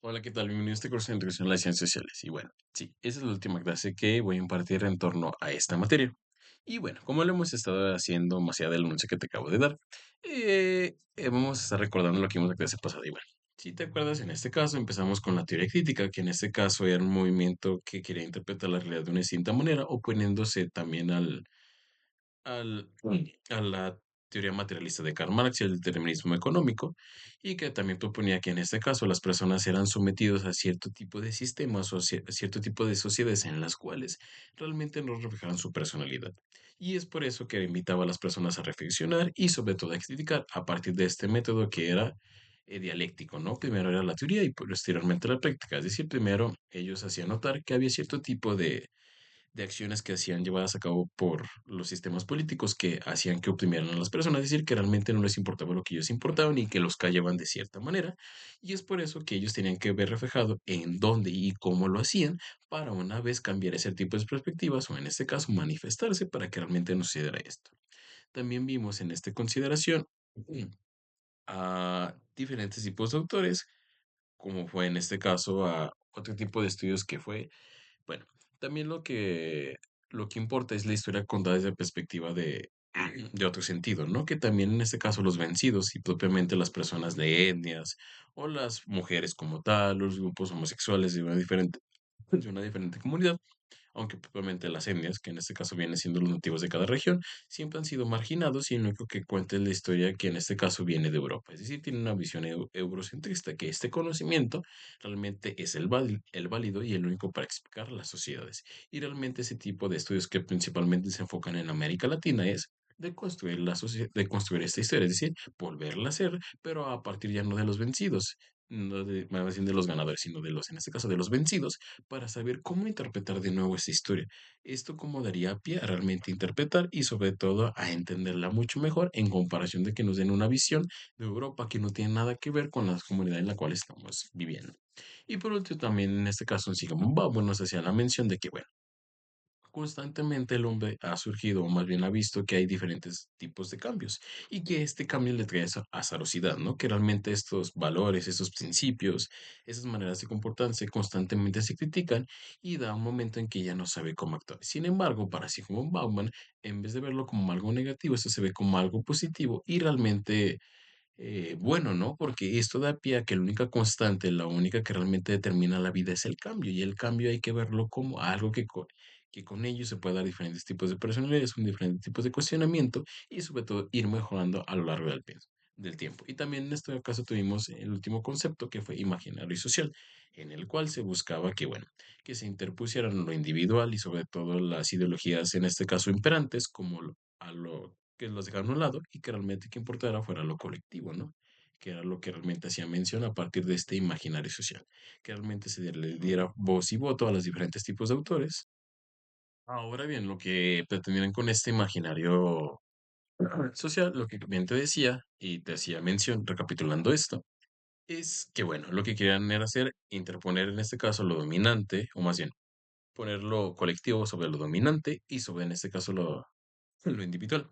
Hola, ¿qué tal? Bienvenido a este curso de Introducción a las Ciencias Sociales. Y bueno, sí, esa es la última clase que voy a impartir en torno a esta materia. Y bueno, como lo hemos estado haciendo más allá del anuncio que te acabo de dar, vamos a estar recordando lo que vimos la clase pasada. Y bueno, si te acuerdas, en este caso empezamos con la teoría crítica, que en este caso era un movimiento que quería interpretar la realidad de una distinta manera, oponiéndose también a la teoría materialista de Karl Marx y el determinismo económico, y que también proponía que en este caso las personas eran sometidos a cierto tipo de sistemas o cierto tipo de sociedades en las cuales realmente no reflejaban su personalidad. Y es por eso que invitaba a las personas a reflexionar y sobre todo a criticar a partir de este método que era dialéctico, ¿no? Primero era la teoría y posteriormente la práctica. Es decir, primero ellos hacían notar que había cierto tipo de acciones que hacían llevadas a cabo por los sistemas políticos que hacían que oprimieran a las personas, es decir, que realmente no les importaba lo que ellos importaban y que los callaban de cierta manera. Y es por eso que ellos tenían que ver reflejado en dónde y cómo lo hacían para una vez cambiar ese tipo de perspectivas o en este caso manifestarse para que realmente no sucediera esto. También vimos en esta consideración a diferentes tipos de autores, como fue en este caso a otro tipo de estudios que fue bueno, también lo que importa es la historia contada desde la perspectiva de otro sentido, ¿no? Que también en este caso los vencidos y propiamente las personas de etnias o las mujeres como tal, los grupos homosexuales de una diferente comunidad, aunque propiamente las etnias, que en este caso vienen siendo los nativos de cada región, siempre han sido marginados y lo único que cuenta es la historia que en este caso viene de Europa. Es decir, tiene una visión eurocentrista, que este conocimiento realmente es el válido y el único para explicar las sociedades. Y realmente ese tipo de estudios que principalmente se enfocan en América Latina es de construir de construir esta historia, es decir, volverla a hacer, pero a partir ya no de los vencidos, no de, más bien de los ganadores, sino de los, en este caso, de los vencidos, para saber cómo interpretar de nuevo esta historia. Esto como daría pie a realmente interpretar y sobre todo a entenderla mucho mejor en comparación de que nos den una visión de Europa que no tiene nada que ver con la comunidad en la cual estamos viviendo. Y por último, también en este caso, Sigmund Bauman nos hacía la mención de que, bueno, constantemente el hombre ha surgido, o más bien ha visto que hay diferentes tipos de cambios y que este cambio le trae esa azarosidad, ¿no? Que realmente estos valores, estos principios, esas maneras de comportarse constantemente se critican y da un momento en que ya no sabe cómo actuar. Sin embargo, para Sigmund Bauman, en vez de verlo como algo negativo, esto se ve como algo positivo y realmente bueno, ¿no? Porque esto da pie a que la única constante, la única que realmente determina la vida es el cambio, y el cambio hay que verlo como algo que con ello se puede dar diferentes tipos de personalidades, con diferentes tipos de cuestionamiento, y sobre todo ir mejorando a lo largo del tiempo. Y también en este caso tuvimos el último concepto que fue imaginario y social, en el cual se buscaba que, bueno, que se interpusieran lo individual y sobre todo las ideologías, en este caso imperantes, como a lo que los dejaron a un lado y que realmente que importara fuera lo colectivo, ¿no? Que era lo que realmente hacía mención a partir de este imaginario social, que realmente le diera voz y voto a los diferentes tipos de autores. Ahora bien, lo que pretendían con este imaginario social, lo que bien te decía y te hacía mención, recapitulando esto, es que, bueno, lo que querían era hacer, interponer en este caso lo dominante, o más bien, poner lo colectivo sobre lo dominante y sobre, en este caso, lo individual.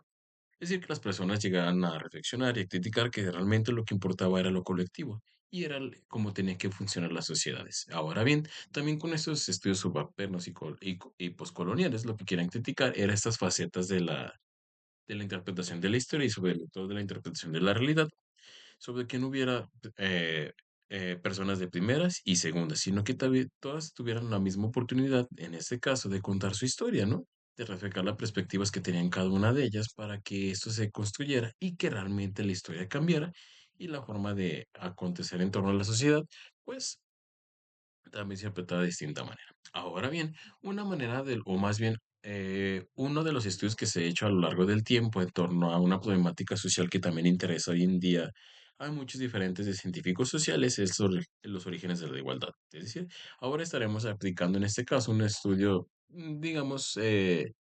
Es decir, que las personas llegaban a reflexionar y a criticar que realmente lo que importaba era lo colectivo y era cómo tenían que funcionar las sociedades. Ahora bien, también con estos estudios subalternos y poscoloniales, lo que quieren criticar era estas facetas de la interpretación de la historia y sobre todo de la interpretación de la realidad, sobre que no hubiera eh, personas de primeras y segundas, sino que todas tuvieran la misma oportunidad, en este caso, de contar su historia, ¿no? De reflejar las perspectivas que tenían cada una de ellas para que esto se construyera y que realmente la historia cambiara y la forma de acontecer en torno a la sociedad, pues también se interpreta de distinta manera. Ahora bien, una manera o más bien, uno de los estudios que se ha hecho a lo largo del tiempo en torno a una problemática social que también interesa hoy en día a muchos diferentes de científicos sociales es sobre los orígenes de la igualdad. Es decir, ahora estaremos aplicando en este caso un estudio, digamos, de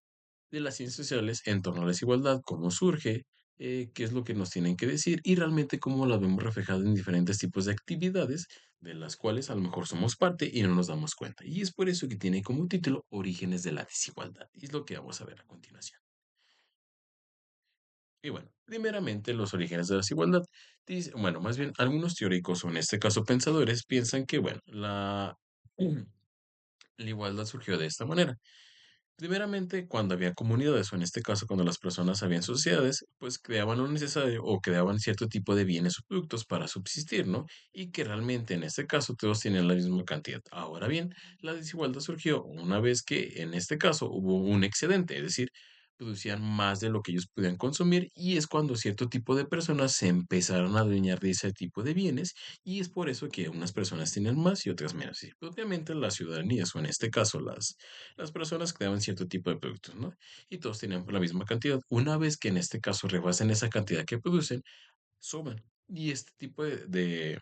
las ciencias sociales en torno a la desigualdad, cómo surge, qué es lo que nos tienen que decir y realmente cómo la vemos reflejada en diferentes tipos de actividades de las cuales a lo mejor somos parte y no nos damos cuenta. Y es por eso que tiene como título Orígenes de la desigualdad. Y es lo que vamos a ver a continuación. Y bueno, primeramente los orígenes de la desigualdad. Bueno, más bien algunos teóricos, o en este caso pensadores, piensan que, bueno, la igualdad surgió de esta manera. Primeramente, cuando había comunidades, o en este caso cuando las personas habían sociedades, pues creaban lo necesario o creaban cierto tipo de bienes o productos para subsistir, ¿no? Y que realmente en este caso todos tenían la misma cantidad. Ahora bien, la desigualdad surgió una vez que en este caso hubo un excedente, es decir, producían más de lo que ellos podían consumir y es cuando cierto tipo de personas se empezaron a adueñar de ese tipo de bienes y es por eso que unas personas tienen más y otras menos. Y obviamente las ciudadanías, o en este caso las personas creaban cierto tipo de productos, ¿no? Y todos tenían la misma cantidad. Una vez que en este caso rebasan esa cantidad que producen, sobran. Y este tipo de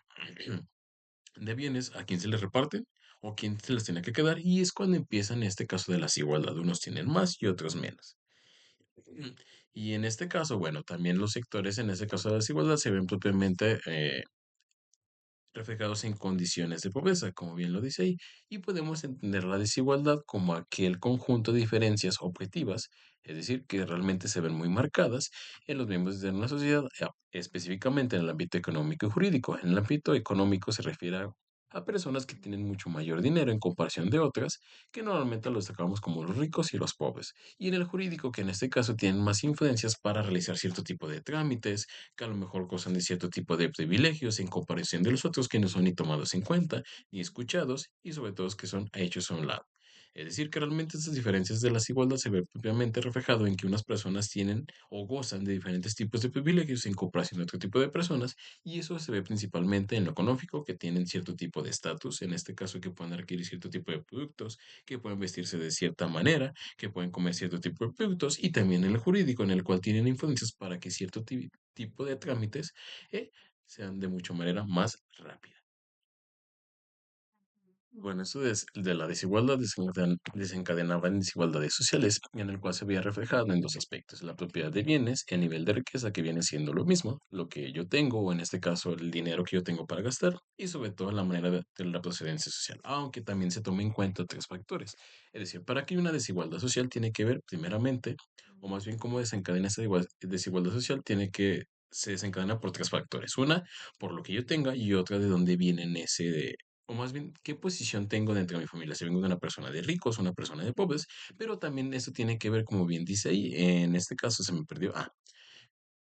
bienes, ¿a quién se les reparten? ¿O quién se les tiene que quedar? Y es cuando empieza en este caso de la desigualdad. Unos tienen más y otros menos. Y en este caso, bueno, también los sectores en este caso de la desigualdad se ven propiamente reflejados en condiciones de pobreza, como bien lo dice ahí, y podemos entender la desigualdad como aquel conjunto de diferencias objetivas, es decir, que realmente se ven muy marcadas en los miembros de una sociedad, específicamente en el ámbito económico y jurídico. En el ámbito económico se refiere a personas que tienen mucho mayor dinero en comparación de otras, que normalmente los sacamos como los ricos y los pobres. Y en el jurídico, que en este caso tienen más influencias para realizar cierto tipo de trámites, que a lo mejor gozan de cierto tipo de privilegios en comparación de los otros que no son ni tomados en cuenta, ni escuchados, y sobre todo que son hechos a un lado. Es decir, que realmente estas diferencias de la desigualdad se ve propiamente reflejado en que unas personas tienen o gozan de diferentes tipos de privilegios en comparación de otro tipo de personas, y eso se ve principalmente en lo económico, que tienen cierto tipo de estatus, en este caso que pueden adquirir cierto tipo de productos, que pueden vestirse de cierta manera, que pueden comer cierto tipo de productos, y también en el jurídico, en el cual tienen influencias para que cierto tipo de trámites eh, sean de mucha manera más rápida. Bueno, eso de la desigualdad desencadenaba en desigualdades sociales, en el cual se veía reflejado en dos aspectos: la propiedad de bienes y el nivel de riqueza, que viene siendo lo mismo, lo que yo tengo, o en este caso el dinero que yo tengo para gastar, y sobre todo la manera de la procedencia social, aunque también se tome en cuenta tres factores. Es decir, para que haya una desigualdad social tiene que ver, primeramente, o más bien cómo desencadena esa desigualdad social, se desencadena por tres factores. Una, por lo que yo tenga, y otra, de dónde vienen o más bien, ¿qué posición tengo dentro de mi familia? Si vengo de una persona de ricos o una persona de pobres, pero también eso tiene que ver, como bien dice ahí, en este caso se me perdió,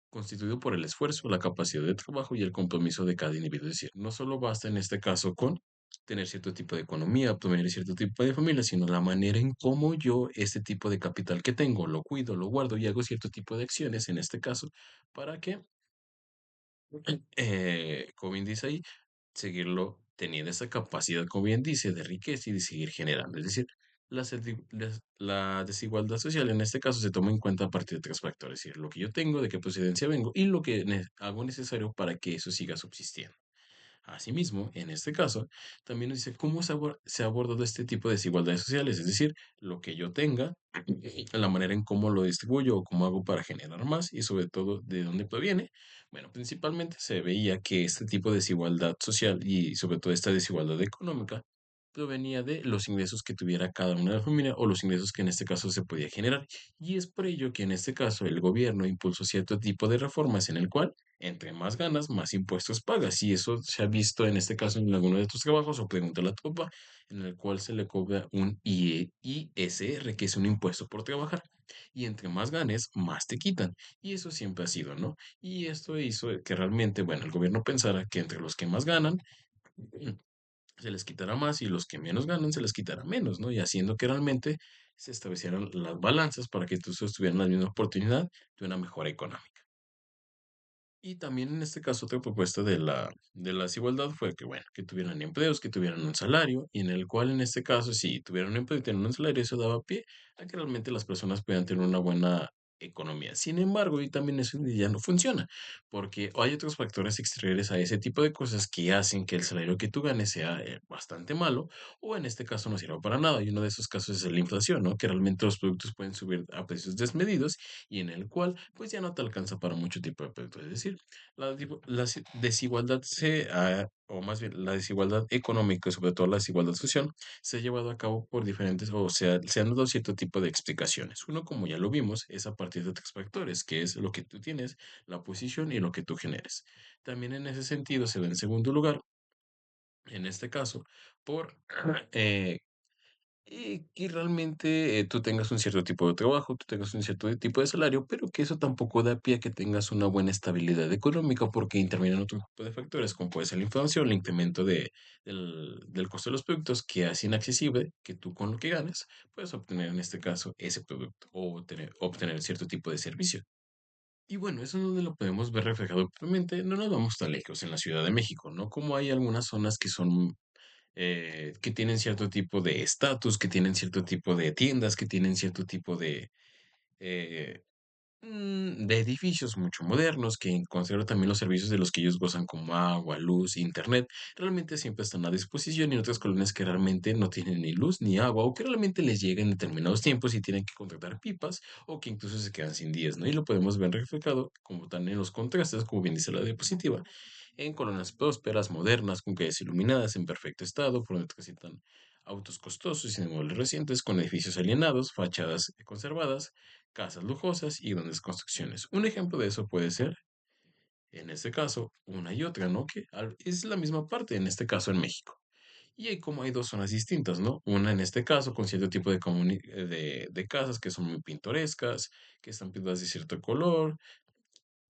constituido por el esfuerzo, la capacidad de trabajo y el compromiso de cada individuo. Es decir, no solo basta en este caso con tener cierto tipo de economía, obtener cierto tipo de familia, sino la manera en cómo yo este tipo de capital que tengo lo cuido, lo guardo y hago cierto tipo de acciones, en este caso, para que como bien dice ahí, seguirlo teniendo esa capacidad, como bien dice, de riqueza y de seguir generando. Es decir, la desigualdad social en este caso se toma en cuenta a partir de tres factores: es decir, lo que yo tengo, de qué procedencia vengo y lo que hago necesario para que eso siga subsistiendo. Asimismo, en este caso, también nos dice cómo se ha abordado este tipo de desigualdades sociales, es decir, lo que yo tenga, la manera en cómo lo distribuyo o cómo hago para generar más y sobre todo de dónde proviene. Bueno, principalmente se veía que este tipo de desigualdad social y sobre todo esta desigualdad económica provenía de los ingresos que tuviera cada una de la familia o los ingresos que en este caso se podía generar. Y es por ello que en este caso el gobierno impulsó cierto tipo de reformas en el cual entre más ganas, más impuestos pagas. Y eso se ha visto en este caso en alguno de tus trabajos, o pregúntale a tu papá, en el cual se le cobra un ISR, que es un impuesto por trabajar. Y entre más ganes, más te quitan. Y eso siempre ha sido, ¿no? Y esto hizo que realmente, bueno, el gobierno pensara que entre los que más ganan, se les quitará más y los que menos ganan se les quitará menos, ¿no? Y haciendo que realmente se establecieran las balanzas para que todos tuvieran la misma oportunidad de una mejora económica. Y también en este caso otra propuesta de la desigualdad fue que, bueno, que tuvieran empleos, que tuvieran un salario, y en el cual en este caso, si tuvieran un empleo y tenían un salario, eso daba pie a que realmente las personas puedan tener una buena economía. Sin embargo, y también eso ya no funciona, porque hay otros factores exteriores a ese tipo de cosas que hacen que el salario que tú ganes sea bastante malo, o en este caso no sirva para nada. Y uno de esos casos es la inflación, ¿no? Que realmente los productos pueden subir a precios desmedidos y en el cual pues ya no te alcanza para mucho tipo de productos. Es decir, desigualdad o más bien la desigualdad económica y sobre todo la desigualdad social se ha llevado a cabo por diferentes, o sea, se han dado cierto tipo de explicaciones. Uno, como ya lo vimos, es a partir partir de otros factores, que es lo que tú tienes, la posición y lo que tú generes. También en ese sentido se da en segundo lugar, en este caso, por eh, que realmente tú tengas un cierto tipo de trabajo, tú tengas un cierto tipo de salario, pero que eso tampoco da pie a que tengas una buena estabilidad económica porque intervienen otro tipo de factores, como puede ser la inflación, el incremento del costo de los productos, que hace inaccesible que tú con lo que ganes puedes obtener en este caso ese producto o obtener cierto tipo de servicio. Y bueno, eso es donde lo podemos ver reflejado propiamente. No nos vamos tan lejos en la Ciudad de México, ¿no? Como hay algunas zonas que son que tienen cierto tipo de estatus, que tienen cierto tipo de tiendas, que tienen cierto tipo eh, de edificios mucho modernos, que considero también los servicios de los que ellos gozan como agua, luz, internet, realmente siempre están a disposición y en otras colonias que realmente no tienen ni luz ni agua o que realmente les llega en determinados tiempos y tienen que contratar pipas o que incluso se quedan sin días, ¿no? Y lo podemos ver reflejado como también en los contrastes, como bien dice la diapositiva, en colonias prósperas, modernas, con calles iluminadas en perfecto estado, por donde transitan autos costosos y inmuebles recientes, con edificios alienados, fachadas conservadas, casas lujosas y grandes construcciones. Un ejemplo de eso puede ser, en este caso, una y otra, ¿no? Que es la misma parte, en este caso en México. Y hay como hay dos zonas distintas, ¿no? Una en este caso con cierto tipo de casas que son muy pintorescas, que están pintadas de cierto color,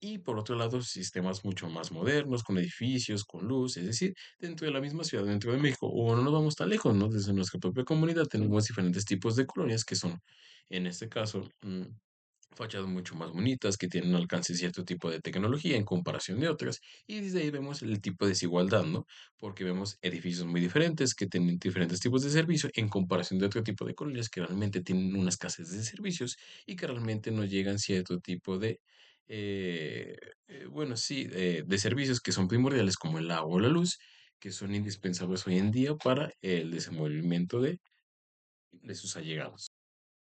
y por otro lado, sistemas mucho más modernos, con edificios, con luz, es decir, dentro de la misma ciudad, dentro de México, o no nos vamos tan lejos, ¿no? Desde nuestra propia comunidad tenemos diferentes tipos de colonias que son, en este caso, fachadas mucho más bonitas, que tienen un alcance de cierto tipo de tecnología en comparación de otras, y desde ahí vemos el tipo de desigualdad, ¿no? Porque vemos edificios muy diferentes que tienen diferentes tipos de servicios en comparación de otro tipo de colonias que realmente tienen una escasez de servicios y que realmente no llegan cierto tipo eh, bueno, sí, de servicios que son primordiales como el agua o la luz, que son indispensables hoy en día para el desenvolvimiento de sus allegados.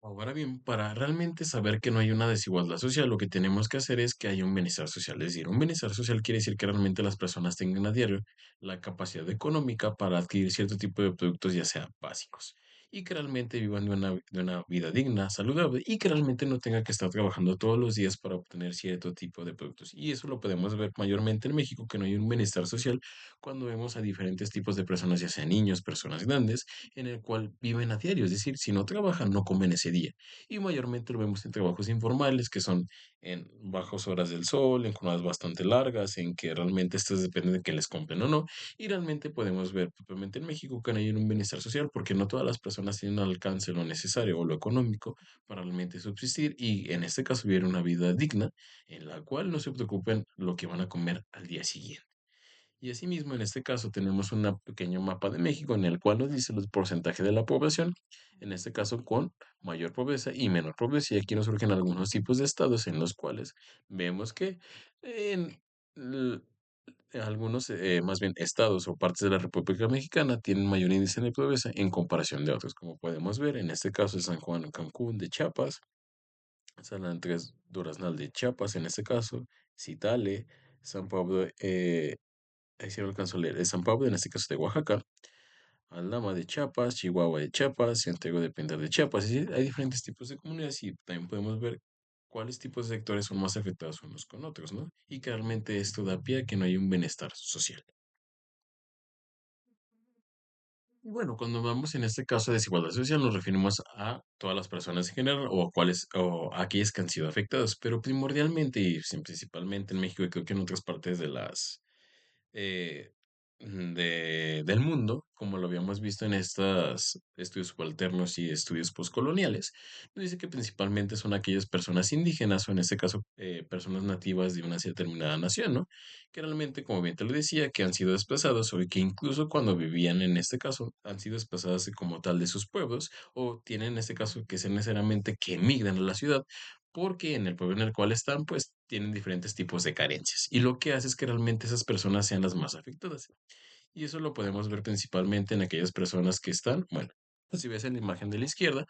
Ahora bien, para realmente saber que no hay una desigualdad social, lo que tenemos que hacer es que haya un bienestar social. Es decir, un bienestar social quiere decir que realmente las personas tengan a diario la capacidad económica para adquirir cierto tipo de productos, ya sea básicos, y que realmente vivan de una vida digna, saludable, y que realmente no tengan que estar trabajando todos los días para obtener cierto tipo de productos. Y eso lo podemos ver mayormente en México, que no hay un bienestar social cuando vemos a diferentes tipos de personas, ya sean niños, personas grandes, en el cual viven a diario, es decir, si no trabajan, no comen ese día. Y mayormente lo vemos en trabajos informales, que son en bajas horas del sol, en jornadas bastante largas, en que realmente estas dependen de que les compren o no. Y realmente podemos ver propiamente en México que no hay un bienestar social, porque no todas las personas tienen al alcance lo necesario o lo económico para realmente subsistir y en este caso vivir una vida digna en la cual no se preocupen lo que van a comer al día siguiente. Y asimismo, en este caso, tenemos un pequeño mapa de México en el cual nos dice el porcentaje de la población, en este caso con mayor pobreza y menor pobreza. Y aquí nos surgen algunos tipos de estados en los cuales vemos que en l- algunos, más bien estados o partes de la República Mexicana tienen mayor índice de pobreza en comparación de otros, como podemos ver, en este caso San Juan, Cancún de Chiapas, San Andrés Duraznal de Chiapas, en este caso, Citale, San Pablo, ahí sí no alcanzo a leer. Es San Pablo, en este caso de Oaxaca, Aldama de Chiapas, Chihuahua de Chiapas, Santiago de Pintar de Chiapas. Es decir, hay diferentes tipos de comunidades y también podemos ver cuáles tipos de sectores son más afectados unos con otros, ¿no? Y que realmente esto da pie a que no hay un bienestar social. Y bueno, cuando vamos en este caso de desigualdad social, nos referimos a todas las personas en general o a cuáles o a aquellas que han sido afectadas, pero primordialmente y principalmente en México y creo que en otras partes de eh, del mundo, como lo habíamos visto en estos estudios subalternos y estudios postcoloniales, nos dice que principalmente son aquellas personas indígenas o en este caso personas nativas de una determinada nación, ¿no? Que realmente, como bien te lo decía, que han sido desplazados o que incluso cuando vivían en este caso han sido desplazadas como tal de sus pueblos o tienen en este caso que ser necesariamente que emigran a la ciudad porque en el pueblo en el cual están, pues tienen diferentes tipos de carencias. Y lo que hace es que realmente esas personas sean las más afectadas. Y eso lo podemos ver principalmente en aquellas personas que están, bueno, pues, si ves en la imagen de la izquierda,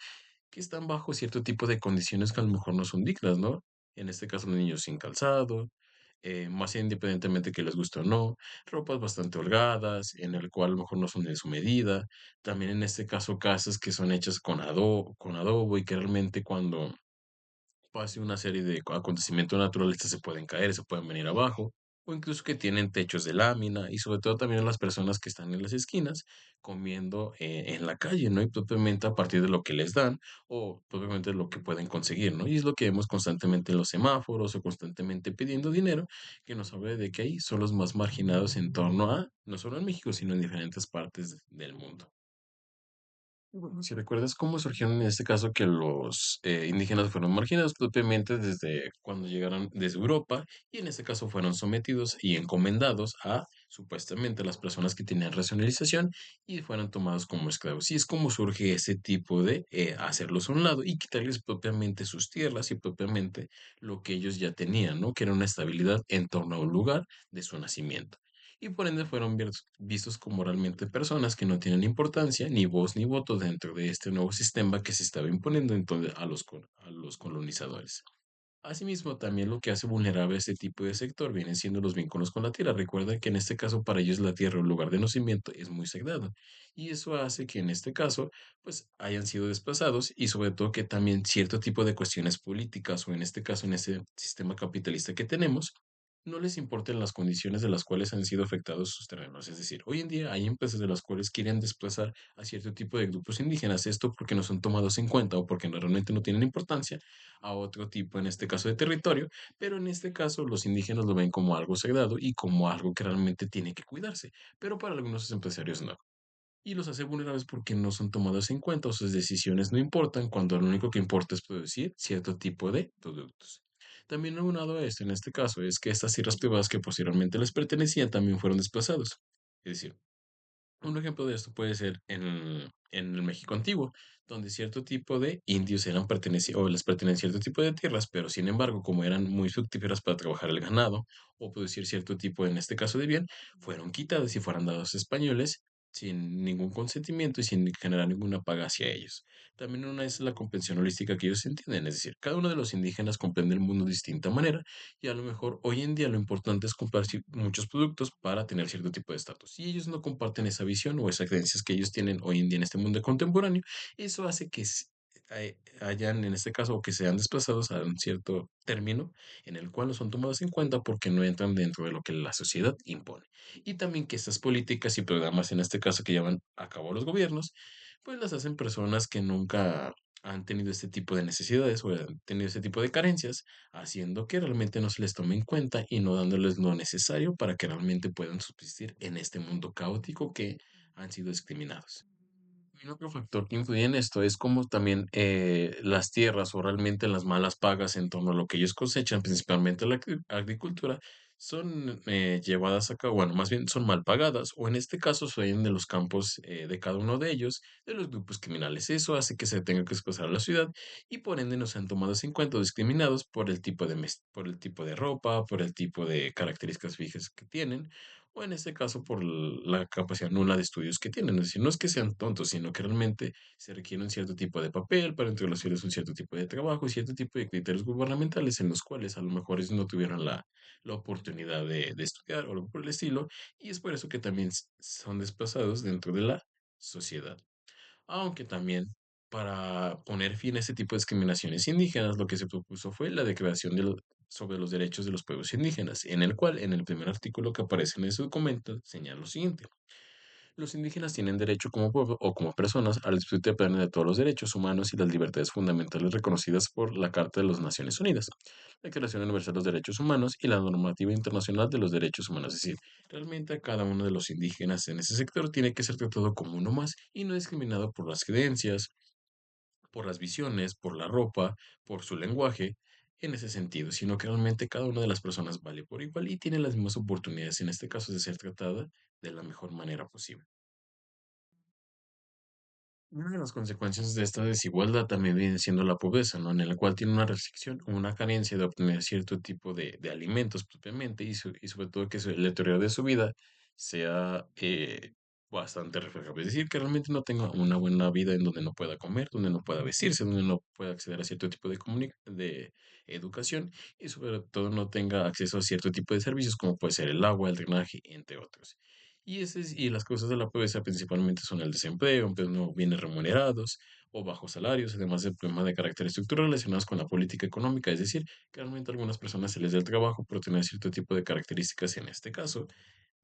que están bajo cierto tipo de condiciones que a lo mejor no son dignas, ¿no? En este caso, los niños sin calzado, más independientemente que les guste o no, ropas bastante holgadas, en el cual a lo mejor no son de su medida. También en este caso, casas que son hechas con adobo y que realmente cuando pase una serie de acontecimientos naturales que se pueden caer, se pueden venir abajo, o incluso que tienen techos de lámina, y sobre todo también las personas que están en las esquinas comiendo en la calle, ¿no? Y propiamente a partir de lo que les dan o propiamente lo que pueden conseguir, ¿no? Y es lo que vemos constantemente en los semáforos o constantemente pidiendo dinero, que nos habla de que ahí son los más marginados en torno a, no solo en México, sino en diferentes partes del mundo. Y bueno, si recuerdas cómo surgieron en este caso que los indígenas fueron marginados propiamente desde cuando llegaron desde Europa y en este caso fueron sometidos y encomendados a supuestamente las personas que tenían racionalización y fueron tomados como esclavos. Y es como surge ese tipo de hacerlos a un lado y quitarles propiamente sus tierras y propiamente lo que ellos ya tenían, ¿no? Que era una estabilidad en torno a un lugar de su nacimiento y por ende fueron vistos como realmente personas que no tienen importancia, ni voz ni voto dentro de este nuevo sistema que se estaba imponiendo entonces a a los colonizadores. Asimismo, también lo que hace vulnerable a este tipo de sector vienen siendo los vínculos con la tierra. Recuerda que en este caso para ellos la tierra, el lugar de nacimiento, es muy sagrado. Y eso hace que en este caso, pues hayan sido desplazados y sobre todo que también cierto tipo de cuestiones políticas o en este caso en ese sistema capitalista que tenemos, no les importan las condiciones de las cuales han sido afectados sus terrenos. Es decir, hoy en día hay empresas de las cuales quieren desplazar a cierto tipo de grupos indígenas, esto porque no son tomados en cuenta o porque realmente no tienen importancia a otro tipo, en este caso de territorio, pero en este caso los indígenas lo ven como algo sagrado y como algo que realmente tiene que cuidarse, pero para algunos empresarios no. Y los hace vulnerables porque no son tomados en cuenta o sus decisiones no importan cuando lo único que importa es producir cierto tipo de productos. También aunado a esto, en este caso, es que estas tierras privadas que posteriormente les pertenecían también fueron desplazados. Es decir, un ejemplo de esto puede ser en el México antiguo, donde cierto tipo de indios eran o les pertenecía cierto tipo de tierras, pero sin embargo, como eran muy fructíferas para trabajar el ganado o producir cierto tipo, en este caso de bien, fueron quitadas y fueron dadas a españoles sin ningún consentimiento y sin generar ninguna paga hacia ellos. También una es la comprensión holística que ellos entienden, es decir, cada uno de los indígenas comprende el mundo de distinta manera y a lo mejor hoy en día lo importante es comprar muchos productos para tener cierto tipo de estatus. Y ellos no comparten esa visión o esas creencias que ellos tienen hoy en día en este mundo contemporáneo. Eso hace que hayan, en este caso, o que sean desplazados a un cierto término en el cual no son tomados en cuenta porque no entran dentro de lo que la sociedad impone. Y también que estas políticas y programas, en este caso, que llevan a cabo los gobiernos, pues las hacen personas que nunca han tenido este tipo de necesidades o han tenido este tipo de carencias, haciendo que realmente no se les tome en cuenta y no dándoles lo necesario para que realmente puedan subsistir en este mundo caótico que han sido discriminados. Y otro factor que influye en esto es como también las tierras o realmente las malas pagas en torno a lo que ellos cosechan, principalmente la agricultura, son llevadas a cabo, bueno, más bien son mal pagadas, o en este caso son de los campos de cada uno de ellos, de los grupos criminales. Eso hace que se tenga que desplazar a la ciudad y por ende no sean tomados en cuenta o discriminados por el tipo de, por el tipo de ropa, por el tipo de características fijas que tienen o en este caso por la capacidad nula de estudios que tienen. Es decir, no es que sean tontos, sino que realmente se requiere un cierto tipo de papel para introducirles un cierto tipo de trabajo y cierto tipo de criterios gubernamentales en los cuales a lo mejor ellos no tuvieron la oportunidad de estudiar o algo por el estilo, y es por eso que también son desplazados dentro de la sociedad. Aunque también para poner fin a este tipo de discriminaciones indígenas, lo que se propuso fue la Declaración sobre los Derechos de los Pueblos Indígenas, en el cual, en el primer artículo que aparece en ese documento, señala lo siguiente. Los indígenas tienen derecho como pueblo o como personas al disfrute pleno de todos los derechos humanos y las libertades fundamentales reconocidas por la Carta de las Naciones Unidas, la Declaración Universal de los Derechos Humanos y la Normativa Internacional de los Derechos Humanos. Es decir, realmente a cada uno de los indígenas en ese sector tiene que ser tratado como uno más y no discriminado por las creencias, por las visiones, por la ropa, por su lenguaje, en ese sentido, sino que realmente cada una de las personas vale por igual y tiene las mismas oportunidades, en este caso, de ser tratada de la mejor manera posible. Una de las consecuencias de esta desigualdad también viene siendo la pobreza, ¿no? En la cual tiene una restricción o una carencia de obtener cierto tipo de alimentos propiamente y sobre todo que el deterioro de su vida sea bastante reflejable. Es decir, que realmente no tenga una buena vida en donde no pueda comer, donde no pueda vestirse, donde no pueda acceder a cierto tipo de educación y sobre todo no tenga acceso a cierto tipo de servicios como puede ser el agua, el drenaje, entre otros. Y las causas de la pobreza principalmente son el desempleo, empleos no bien remunerados, o bajos salarios, además de problemas de carácter estructural relacionados con la política económica, es decir, que realmente a algunas personas se les da el trabajo por tener cierto tipo de características, en este caso,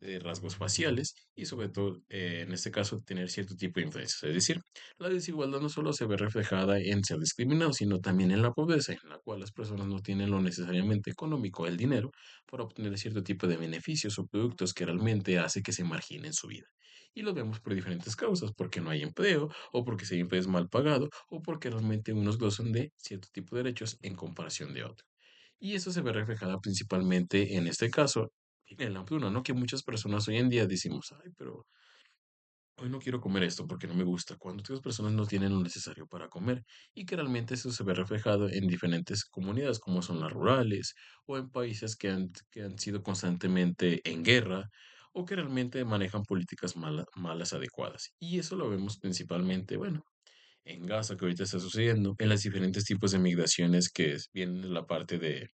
de rasgos faciales y sobre todo, en este caso, tener cierto tipo de influencias. Es decir, la desigualdad no solo se ve reflejada en ser discriminados, sino también en la pobreza, en la cual las personas no tienen lo necesariamente económico, el dinero, para obtener cierto tipo de beneficios o productos que realmente hace que se marginen su vida. Y lo vemos por diferentes causas, porque no hay empleo, o porque ese empleo es mal pagado, o porque realmente unos gozan de cierto tipo de derechos en comparación de otros. Y eso se ve reflejada principalmente en este caso, en la hambruna, ¿no? Que muchas personas hoy en día decimos, ay, pero hoy no quiero comer esto porque no me gusta, cuando otras personas no tienen lo necesario para comer y que realmente eso se ve reflejado en diferentes comunidades como son las rurales o en países que han sido constantemente en guerra o que realmente manejan políticas malas adecuadas. Y eso lo vemos principalmente, bueno, en Gaza que ahorita está sucediendo, en los diferentes tipos de migraciones vienen de la parte de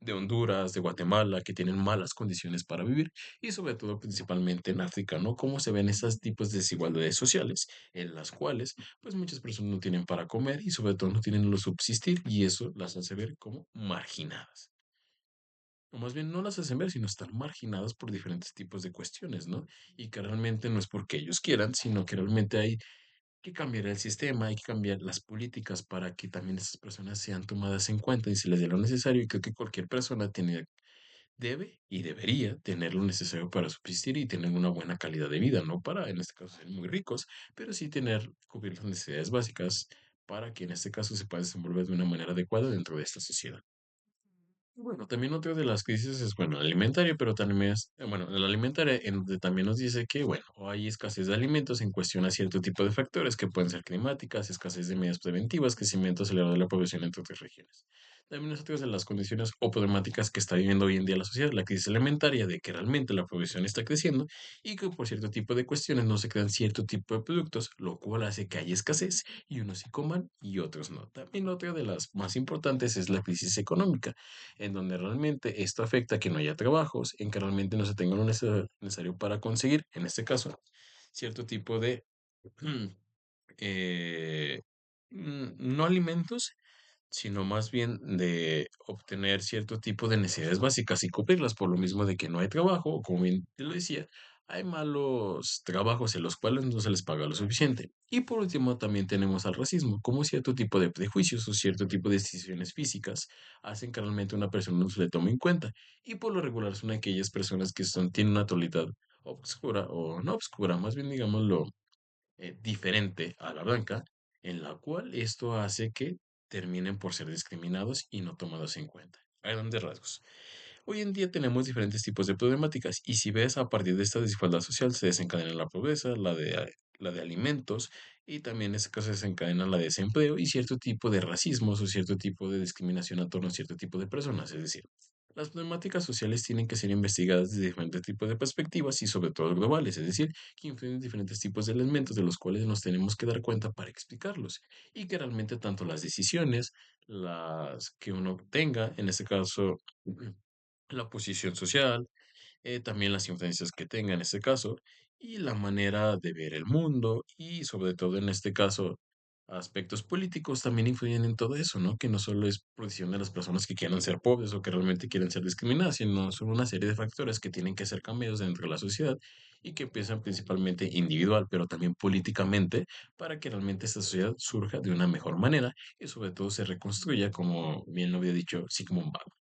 de Honduras, de Guatemala, que tienen malas condiciones para vivir y sobre todo principalmente en África, ¿no? Cómo se ven esos tipos de desigualdades sociales en las cuales pues muchas personas no tienen para comer y sobre todo no tienen lo subsistir y eso las hace ver como marginadas. O más bien no las hacen ver, sino están marginadas por diferentes tipos de cuestiones, ¿no? Y que realmente no es porque ellos quieran, sino que realmente hay que cambiar el sistema, hay que cambiar las políticas para que también esas personas sean tomadas en cuenta y se les dé lo necesario. Y creo que cualquier persona debe y debería tener lo necesario para subsistir y tener una buena calidad de vida, no para, en este caso, ser muy ricos, pero sí cubrir las necesidades básicas para que en este caso se pueda desenvolver de una manera adecuada dentro de esta sociedad. Bueno, también otra de las crisis es, bueno, alimentaria, pero también bueno, la alimentaria en donde también nos dice que, bueno, o hay escasez de alimentos en cuestión a cierto tipo de factores que pueden ser climáticas, escasez de medidas preventivas, crecimiento acelerado de la población entre otras regiones. También es otra de las condiciones o problemáticas que está viviendo hoy en día la sociedad, la crisis alimentaria, de que realmente la población está creciendo y que por cierto tipo de cuestiones no se crean cierto tipo de productos, lo cual hace que haya escasez y unos sí coman y otros no. También otra de las más importantes es la crisis económica en donde realmente esto afecta a que no haya trabajos, en que realmente no se tenga lo necesario para conseguir, en este caso, cierto tipo de, eh, no alimentos, sino más bien de obtener cierto tipo de necesidades básicas y cubrirlas por lo mismo de que no hay trabajo, o como bien te lo decía, hay malos trabajos en los cuales no se les paga lo suficiente. Y por último, también tenemos al racismo, como cierto tipo de prejuicios o cierto tipo de decisiones físicas hacen que realmente una persona no se le tome en cuenta. Y por lo regular son aquellas personas que tienen una tonalidad obscura o no obscura, más bien digámoslo diferente a la blanca, en la cual esto hace que terminen por ser discriminados y no tomados en cuenta. A grandes rasgos. Hoy en día tenemos diferentes tipos de problemáticas y si ves a partir de esta desigualdad social se desencadena la pobreza, la de alimentos y también en este caso se desencadena la de desempleo y cierto tipo de racismos o cierto tipo de discriminación a torno a cierto tipo de personas. Es decir, las problemáticas sociales tienen que ser investigadas desde diferentes tipos de perspectivas y sobre todo globales, es decir, que influyen en diferentes tipos de elementos de los cuales nos tenemos que dar cuenta para explicarlos y que realmente tanto las decisiones, las que uno tenga, en este caso, la posición social, también las influencias que tenga en este caso, y la manera de ver el mundo, y sobre todo en este caso, aspectos políticos también influyen en todo eso, ¿no? Que no solo es protección de las personas que quieran ser pobres o que realmente quieren ser discriminadas, sino son una serie de factores que tienen que ser cambiados dentro de la sociedad y que empiezan principalmente individual, pero también políticamente, para que realmente esta sociedad surja de una mejor manera y sobre todo se reconstruya, como bien lo había dicho Sigmund Bauman.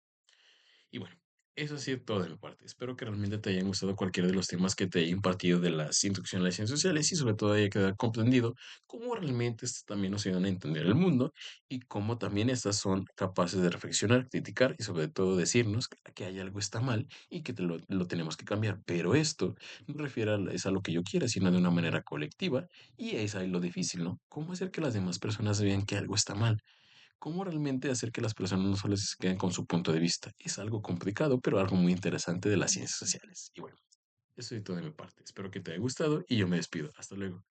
Y bueno, eso ha sido todo de mi parte. Espero que realmente te hayan gustado cualquiera de los temas que te he impartido de las instrucciones de las ciencias sociales y sobre todo haya quedado comprendido cómo realmente estas también nos ayudan a entender el mundo y cómo también estas son capaces de reflexionar, criticar y sobre todo decirnos que hay algo está mal y que lo tenemos que cambiar. Pero esto no refiere es a lo que yo quiera, sino de una manera colectiva y es ahí lo difícil, ¿no? ¿Cómo hacer que las demás personas vean que algo está mal? ¿Cómo realmente hacer que las personas no solo se queden con su punto de vista? Es algo complicado, pero algo muy interesante de las ciencias sociales. Y bueno, eso es todo de mi parte. Espero que te haya gustado y yo me despido. Hasta luego.